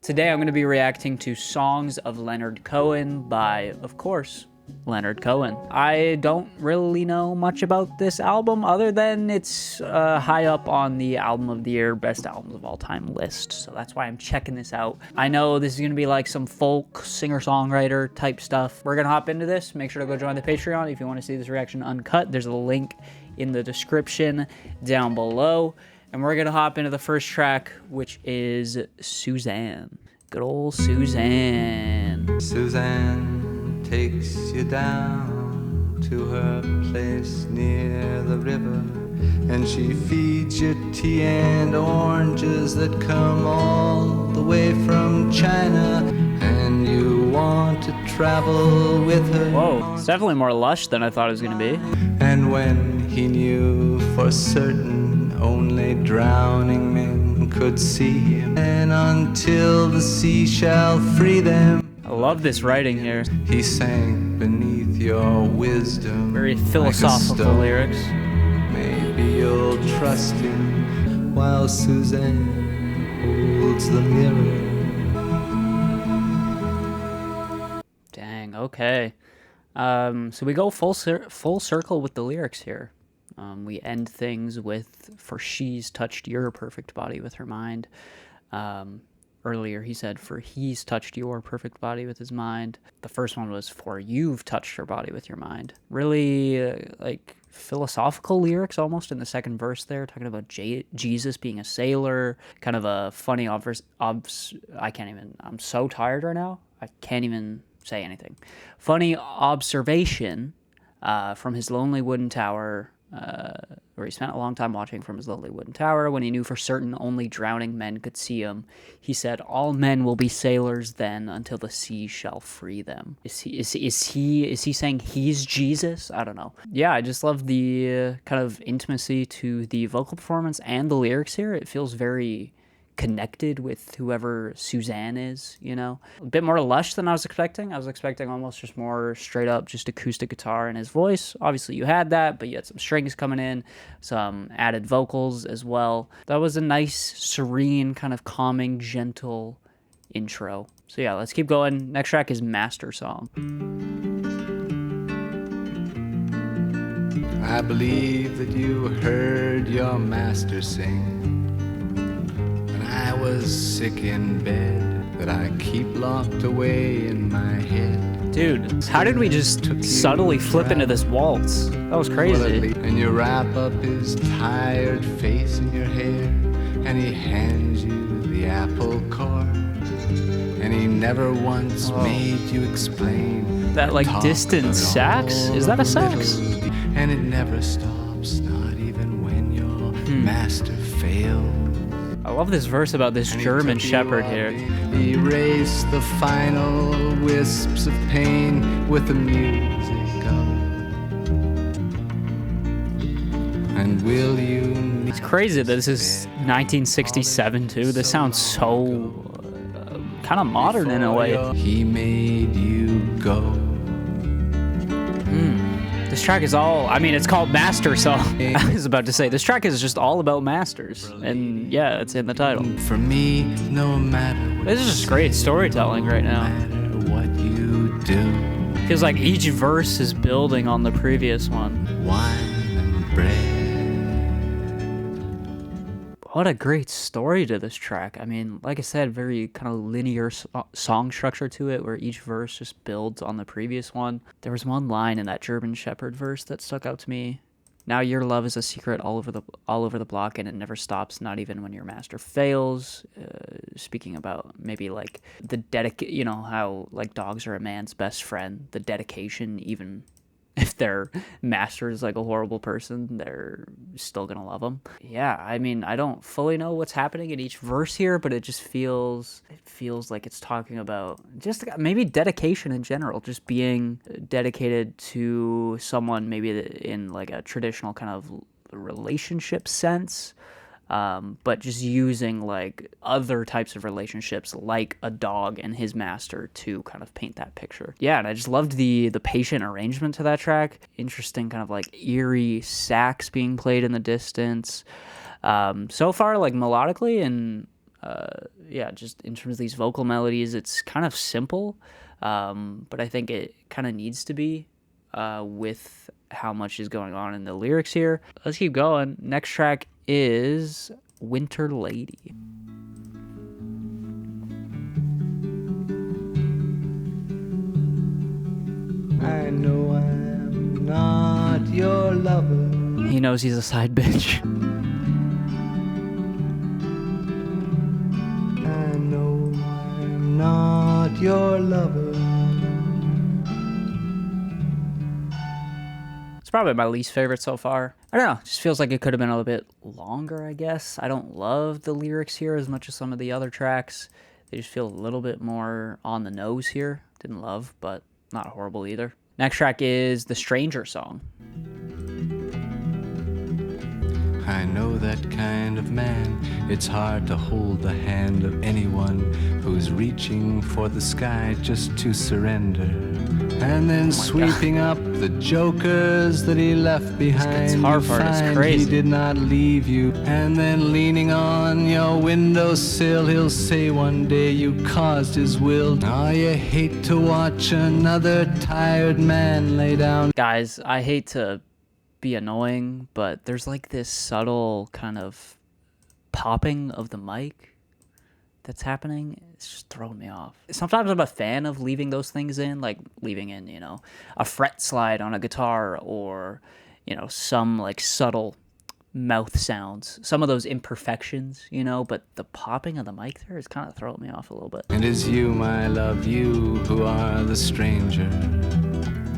Today I'm going to be reacting to Songs of Leonard Cohen by, of course, Leonard Cohen. I don't really know much about this album other than it's high up on the Album of the Year, Best Albums of All Time list, so that's why I'm checking this out. I know this is going to be like some folk singer-songwriter type stuff. We're going to hop into this. Make sure to go join the Patreon if you want to see this reaction uncut. There's a link in the description down below. And we're going to hop into the first track, which is Suzanne. Good old Suzanne. Suzanne takes you down to her place near the river, and she feeds you tea and oranges that come all the way from China, and you want to travel with her. Whoa, it's definitely more lush than I thought it was going to be. And when he knew for certain only drowning men could see him, and until the sea shall free them, I love this writing here. he sank beneath your wisdom. Very philosophical lyrics. Maybe you'll trust him while Suzanne holds the mirror. Dang, okay. So we go full circle with the lyrics here. We end things with, for she's touched your perfect body with her mind. Earlier he said, for he's touched your perfect body with his mind. The first one was, for you've touched her body with your mind. Really, like, philosophical lyrics almost in the second verse there, talking about Jesus being a sailor. Kind of a funny I can't even, I'm so tired right now, I can't even say anything. Funny observation from his lonely wooden tower, where he spent a long time watching from his lonely wooden tower. When he knew for certain only drowning men could see him, he said, all men will be sailors then until the sea shall free them. Is he saying he's Jesus? I don't know. Yeah, I just love the kind of intimacy to the vocal performance and the lyrics here. It feels very connected with whoever Suzanne is, you know? A bit more lush than I was expecting. I was expecting almost just more straight up just acoustic guitar in his voice. Obviously you had that, but you had some strings coming in, some added vocals as well. That was a nice, serene, kind of calming, gentle intro. So yeah, let's keep going. Next track is Master Song. I believe that you heard your master sing. I was sick in bed, that I keep locked away in my head. Dude, how did we just subtly flip into this waltz? That was crazy. And you wrap up his tired face in your hair, and he hands you the apple core, and he never once made you explain that, like, distant sax? Is that a sax? And it never stops, not even when your master fails. I love this verse about this German shepherd here. Erase the final wisps of pain with the music of it. And will you... It's crazy that this is 1967 too. This sounds so kind of modern in a way. He made you go. This track is all, I mean, it's called Master Song. I was about to say, this track is just all about masters. And yeah, it's in the title. For me, no matter what. This is just great storytelling right now. No matter what you do. Feels like each verse is building on the previous one. Wine and bread. What a great story to this track. I mean, like I said, very kind of linear song structure to it, where each verse just builds on the previous one. There was one line in that German Shepherd verse that stuck out to me. Now your love is a secret all over the block, and it never stops, not even when your master fails. Speaking about maybe like the you know, how like dogs are a man's best friend, the dedication, even if their master is like a horrible person, they're still gonna love them. Yeah, I mean, I don't fully know what's happening in each verse here, but it just feels like it's talking about just maybe dedication in general, just being dedicated to someone, maybe in like a traditional kind of relationship sense. But just using like other types of relationships like a dog and his master to kind of paint that picture. Yeah, and I just loved the patient arrangement to that track. Interesting kind of like eerie sax being played in the distance. So far, like melodically and Yeah, just in terms of these vocal melodies, it's kind of simple, but I think it kind of needs to be with how much is going on in the lyrics here. Let's keep going. Next track is Winter Lady. I know I'm not your lover. He knows he's a side bitch. I know I'm not your lover. It's probably my least favorite so far. I don't know, it just feels like it could have been a little bit longer, I guess. I don't love the lyrics here as much as some of the other tracks. They just feel a little bit more on the nose here. Didn't love, but not horrible either. Next track is the Stranger song. I know that kind of man. It's hard to hold the hand of anyone who's reaching for the sky just to surrender. And then sweeping up the jokers that he left behind. guitar part is crazy. He did not leave you. And then leaning on your windowsill, he'll say one day you caused his will. Oh, you hate to watch another tired man lay down. Guys, I hate to be annoying, but there's like this subtle kind of popping of the mic that's happening. It's just throwing me off. Sometimes I'm a fan of leaving those things in, like leaving in, you know, a fret slide on a guitar, or, you know, some like subtle mouth sounds, some of those imperfections, you know, but the popping of the mic there is kind of throwing me off a little bit. And it's you, my love, you who are the stranger.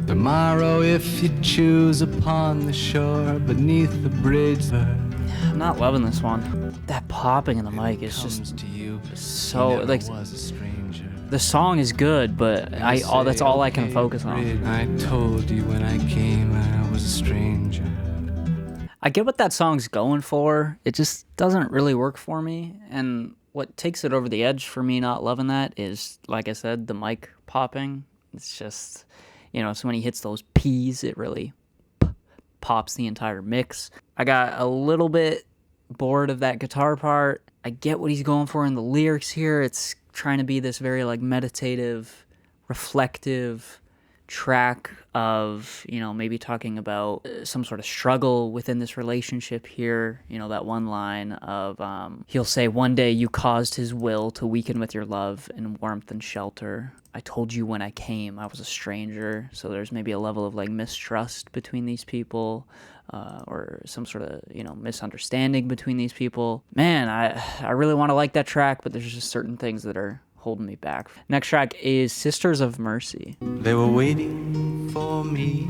Tomorrow, if you choose upon the shore beneath the bridge, I'm not loving this one. That popping in the mic is just to you, so like was a stranger. the song is good, but that's all I can focus on. I told you when I came I was a stranger. I get what that song's going for. It just doesn't really work for me. And what takes it over the edge for me not loving that is, like I said, the mic popping. It's just, you know, so when he hits those P's, it really pops the entire mix. I got a little bit bored of that guitar part. I get what he's going for in the lyrics here. It's trying to be this very like meditative, reflective track of, you know, maybe talking about some sort of struggle within this relationship here. You know, that one line of he'll say, one day you caused his will to weaken with your love and warmth and shelter. I told you when I came I was a stranger. So there's maybe a level of like mistrust between these people, or some sort of, you know, misunderstanding between these people. Man, I really want to like that track, but there's just certain things that are holding me back. Next track is Sisters of Mercy. They were waiting for me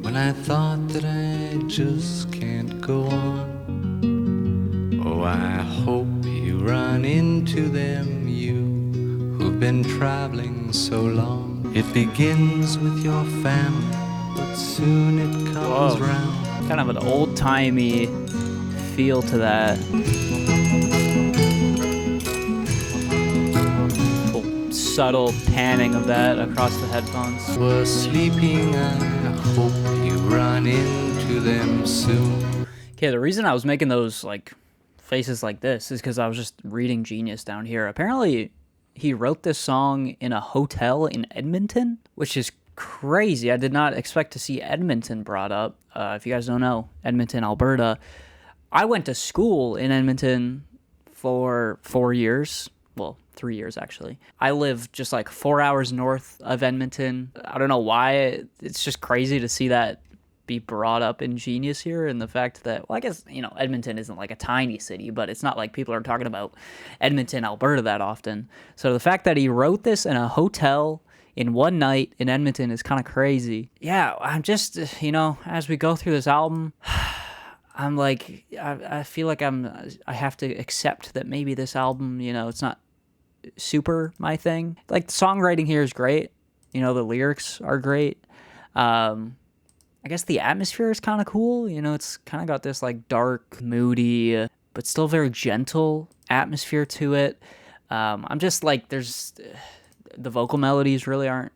when I thought that I just can't go on. Oh, I hope you run into them, you who've been traveling so long. It begins with your family, but soon it comes round. Kind of an old-timey feel to that. Subtle panning of that across the headphones. Were sleeping, I hope you run into them soon. Okay, the reason I was making those like faces like this is because I was just reading Genius down here. Apparently, he wrote this song in a hotel in Edmonton, which is crazy. I did not expect to see Edmonton brought up. If you guys don't know, Edmonton, Alberta. I went to school in Edmonton for 4 years. Well, 3 years actually. I live just like 4 hours north of Edmonton. I don't know why. It's just crazy to see that be brought up in Genius here, and the fact that, well, I guess, you know, Edmonton isn't like a tiny city, but it's not like people are talking about Edmonton, Alberta that often. So the fact that he wrote this in a hotel in one night in Edmonton is kind of crazy. Yeah, I'm just, you know, as we go through this album, I'm like, I feel like I have to accept that maybe this album, you know, it's not super my thing. Like, the songwriting here is great. You know, the lyrics are great. I guess the atmosphere is kind of cool. You know, it's kind of got this like dark, moody, but still very gentle atmosphere to it. I'm just like, there's the vocal melodies really aren't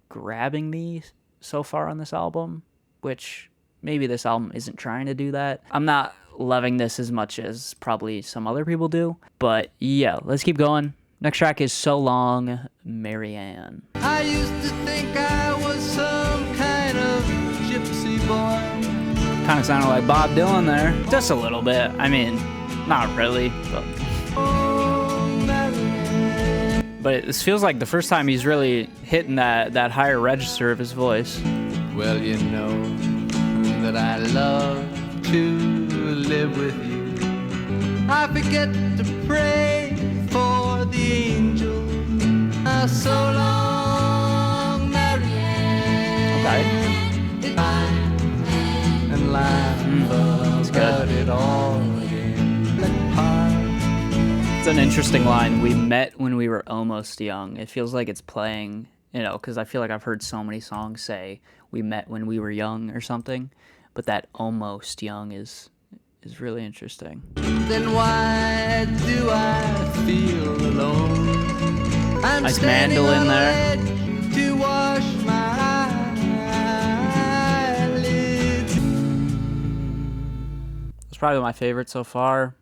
grabbing me so far on this album, which maybe this album isn't trying to do that. I'm not loving this as much as probably some other people do. But yeah, let's keep going. Next track is So Long, Marianne. I used to think I was some kind of gypsy boy. Kind of sounded like Bob Dylan there. Just a little bit. I mean, not really, but... But this feels like the first time he's really hitting that higher register of his voice. Well, you know that I love to live with you. I forget to pray for the angel. So long, Marianne. Okay. And laugh about it all again. It's an interesting line. We met when we were almost young. It feels like it's playing, you know, because I feel like I've heard so many songs say we met when we were young or something, but that almost young is really interesting. Then why do I feel alone? I'm nice mandolin there. To wash my eyelids. It's probably my favorite so far.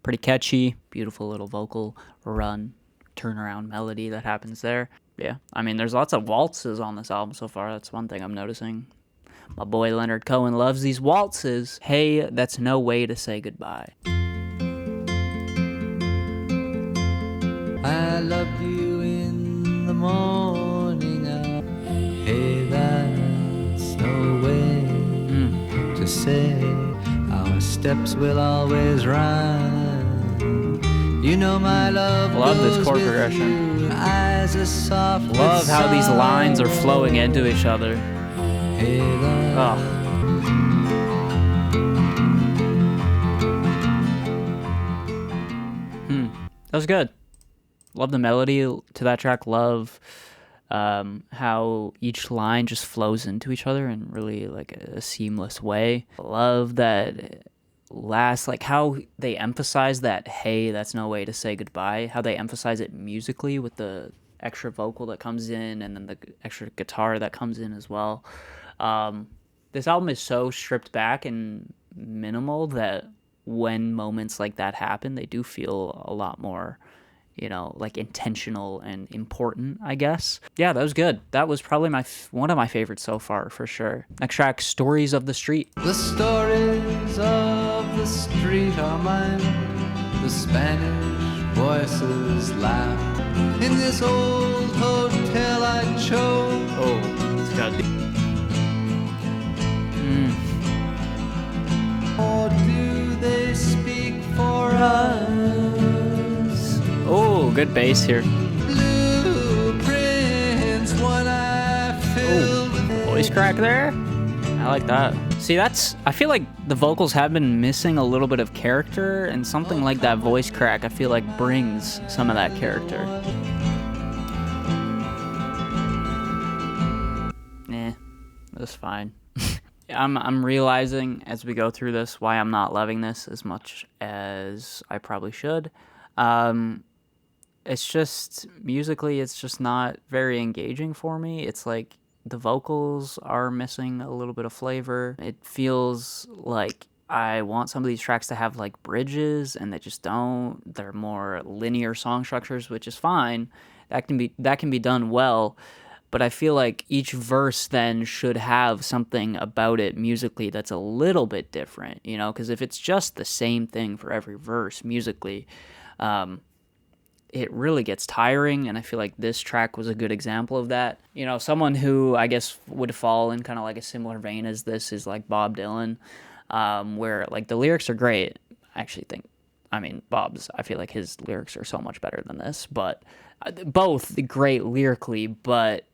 Pretty catchy, beautiful little vocal run, turnaround melody that happens there. Yeah, I mean, there's lots of waltzes on this album so far. That's one thing I'm noticing. My boy Leonard Cohen loves these waltzes. Hey, that's no way to say goodbye. I love you in the morning. Hey, that's no way to say. Our steps will always rhyme. You know my love. Love this chord progression. Eyes are soft. Love how these lines are flowing into each other. Oh. That was good. Love the melody to that track. Love how each line just flows into each other in really like a seamless way. Love that last, like how they emphasize that, hey, that's no way to say goodbye. How they emphasize it musically with the extra vocal that comes in and then the extra guitar that comes in as well. This album is so stripped back and minimal that when moments like that happen, they do feel a lot more, you know, like intentional and important, I guess. Yeah, that was good. That was probably one of my favorites so far, for sure. Next track, Stories of the Street. The stories of the street are mine. The Spanish voices laugh. In this old hotel I chose. Oh, it's got Or do they speak for us? Oh, good bass here. Blueprints, one I filled with Voice crack there. I like that. See, I feel like the vocals have been missing a little bit of character, and something like that voice crack, I feel like brings some of that character. That's fine. I'm realizing as we go through this why I'm not loving this as much as I probably should. It's just, musically, it's just not very engaging for me. It's like the vocals are missing a little bit of flavor. It feels like I want some of these tracks to have like bridges, and they just don't. They're more linear song structures, which is fine. That can be done well. But I feel like each verse then should have something about it musically that's a little bit different, you know? Because if it's just the same thing for every verse musically, it really gets tiring, and I feel like this track was a good example of that. You know, someone who I guess would fall in kind of like a similar vein as this is like Bob Dylan, where like the lyrics are great. I actually think, I mean, I feel like his lyrics are so much better than this, but both great lyrically, but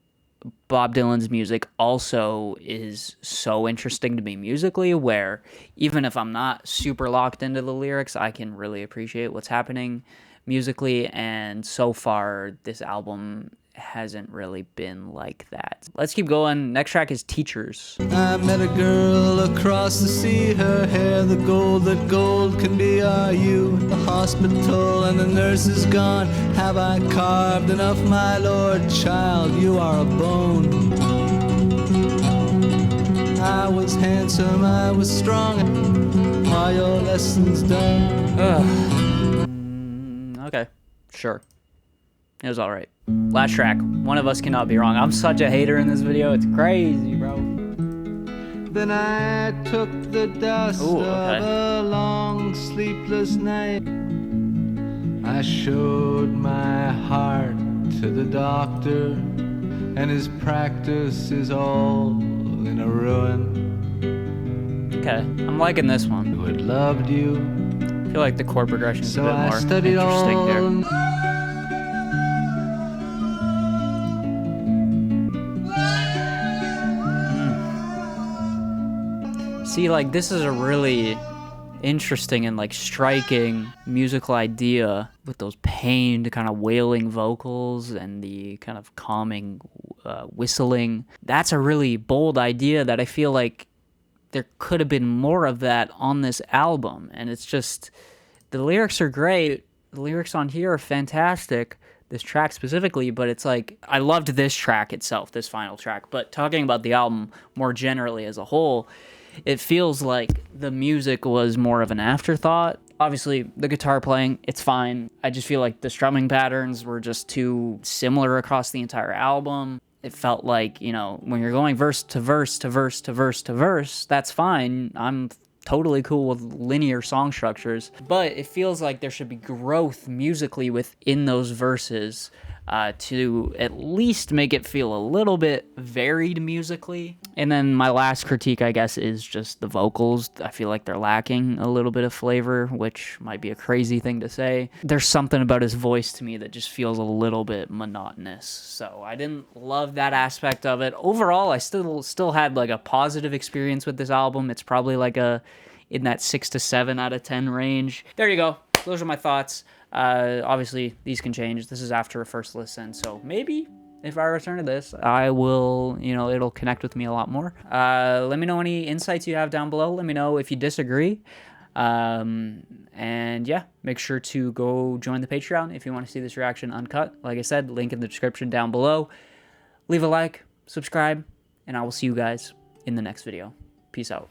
Bob Dylan's music also is so interesting to me musically, where even if I'm not super locked into the lyrics, I can really appreciate what's happening musically, and so far this album hasn't really been like that. Let's keep going. Next track is Teachers. I met a girl across the sea, her hair the gold that gold can be. Are you the hospital and the nurse is gone? Have I carved enough, my lord? Child, you are a bone. I was handsome, I was strong. Are your lessons done? Okay, sure. It was alright. Last track. One of us cannot be wrong. I'm such a hater in this video. It's crazy, bro. Then I took the dust Ooh, of a long sleepless night. I showed my heart to the doctor, and his practice is all in a ruin. Okay, I'm liking this one. Who had loved you, I feel like the chord progression is so a bit I more studied interesting all there. See, like, this is a really interesting and, like, striking musical idea with those pained, kind of wailing vocals and the kind of calming whistling. That's a really bold idea that I feel like there could have been more of that on this album. And it's just, the lyrics are great. The lyrics on here are fantastic. This track specifically, but it's like, I loved this track itself, this final track. But talking about the album more generally as a whole, it feels like the music was more of an afterthought. Obviously, the guitar playing, it's fine. I just feel like the strumming patterns were just too similar across the entire album. It felt like, you know, when you're going verse to verse to verse to verse to verse, that's fine. I'm totally cool with linear song structures, but it feels like there should be growth musically within those verses to at least make it feel a little bit varied musically. And then my last critique, I guess, is just the vocals. I feel like they're lacking a little bit of flavor, which might be a crazy thing to say. There's something about his voice to me that just feels a little bit monotonous. So I didn't love that aspect of it. Overall, I still had like a positive experience with this album. It's probably like in that 6 to 7 out of 10 range. There you go. Those are my thoughts. Obviously, these can change. This is after a first listen, so maybe if I return to this, I will, you know, it'll connect with me a lot more. Let me know any insights you have down below. Let me know if you disagree. And yeah, make sure to go join the Patreon if you want to see this reaction uncut. Like I said, link in the description down below. Leave a like, subscribe, and I will see you guys in the next video. Peace out.